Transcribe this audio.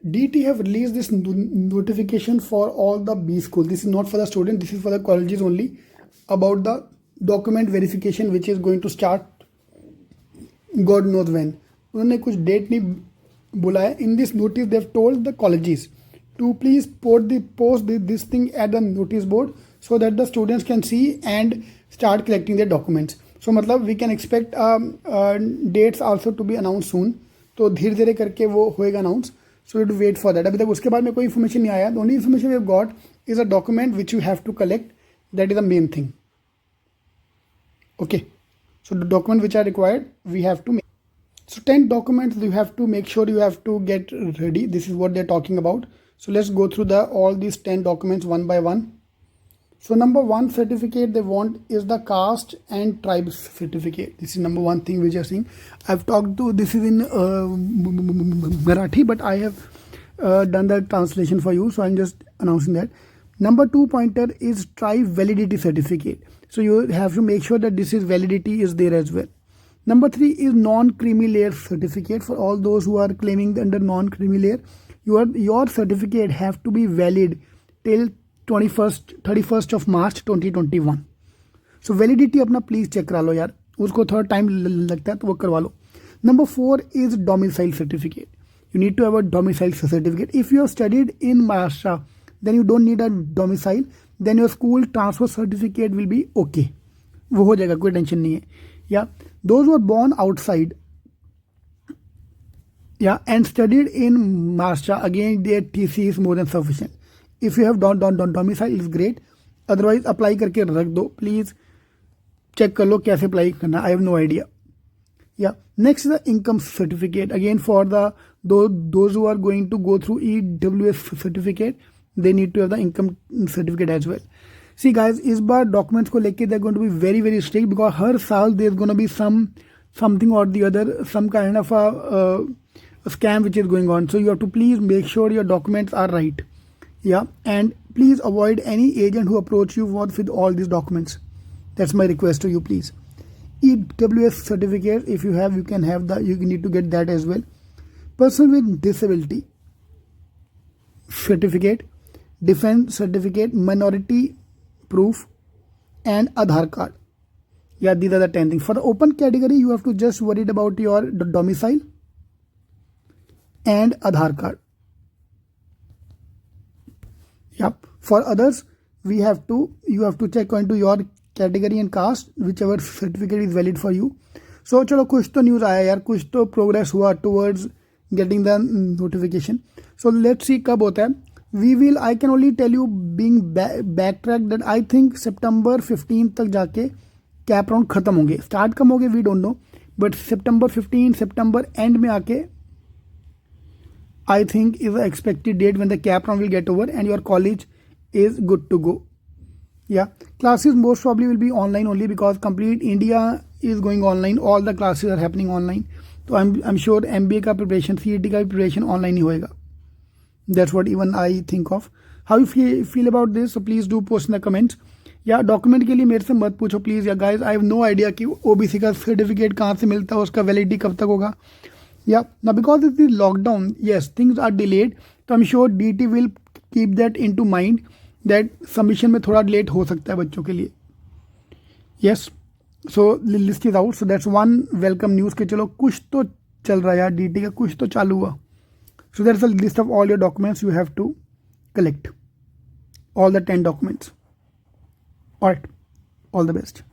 DT have released this notification for all the B schools. This is not for the students, this is for the colleges only, about the document verification which is going to start God knows when. उन्होंने कुछ date नहीं बोला है. In this notice they have told the colleges to please post this thing at the notice board so that the students can see and start collecting their documents. So मतलब we can expect dates also to be announced soon. तो धीरे धीरे करके वो होएगा announce. So you have to wait for that. अभी तक उसके बाद में कोई इन्फॉर्मेशन नहीं आया. The only information we have got is a document which you have to collect. That is the main thing. Okay. So the documents which are required, we have to make. So 10 documents you have to make sure you have to get ready. This is what they're talking about. So let's go through all these 10 documents one by one. So number one certificate they want is the caste and tribe certificate. This is number one thing which you're seeing. I've talked to, this is in Marathi, but I have done the translation for you. So I'm just announcing that. Number two pointer is tribe validity certificate. So you have to make sure that this is validity is there as well. Number three is non-creamy layer certificate. For all those who are claiming under non-creamy layer, your certificate have to be valid till 31st of March 2021. So validity अपना please check करा लो यार, उसको थोड़ा time लगता है तो वो करवा लो. Number four is domicile certificate. You need to have a domicile certificate. If you have studied in Maharashtra, then you don't need a domicile. Then your school transfer certificate will be okay. वो हो जाएगा, कोई tension नहीं है. Yeah, those who are born outside, yeah, and studied in Maharashtra, again their TC is more than sufficient. If you have done domicile, it's great. Otherwise apply करके रख दो. Please check कर लो कैसे apply करना. I have no idea. Yeah. Next is the income certificate. Again for those who are going to go through EWS certificate, they need to have the income certificate as well. See guys, इस बार documents को लेके they're going to be very very strict because हर साल there's going to be something or the other, some kind of a scam which is going on. So you have to please make sure your documents are right. Yeah, and please avoid any agent who approach you with all these documents. That's my request to you, please. EWS certificate, if you have, you can have that. You need to get that as well. Person with disability certificate, defense certificate, minority proof, and Aadhaar card. Yeah, these are the 10 things. For the open category, you have to just worry about your domicile and Aadhaar card. Yep. For others, you have to check into your category and caste, whichever certificate is valid for you. So चलो कुछ तो news आया यार, कुछ तो progress हुआ towards getting the notification. So let's see कब होता है. I can only tell you being backtrack that I think September 15 तक जाके कैप राउंड खत्म होंगे. स्टार्ट कब होंगे we don't know, but September 15 September end में आके I think is the expected date when the cap round will get over and your college is good to go. Yeah, classes most probably will be online only because complete India is going online. All the classes are happening online. So I'm sure MBA का preparation, CET का preparation online ही होएगा. That's what even I think of. How you feel about this? So please do post in the comments. या document के लिए मेरे से मत पूछो प्लीज़ या guys. I have no idea कि OBC का सर्टिफिकेट कहाँ से मिलता है, उसका वैलिडिटी कब तक होगा. Yeah, now because it is lockdown, yes, things are delayed. So I'm sure DT will keep that into mind that submission में थोड़ा लेट हो सकता है बच्चों के लिए. Yes, so list is out. So that's one welcome news कि चलो कुछ तो चल रहा है यार, DT का कुछ तो चालू हुआ. So that's a list of all your documents you have to collect. All the 10 documents. Alright, all the best.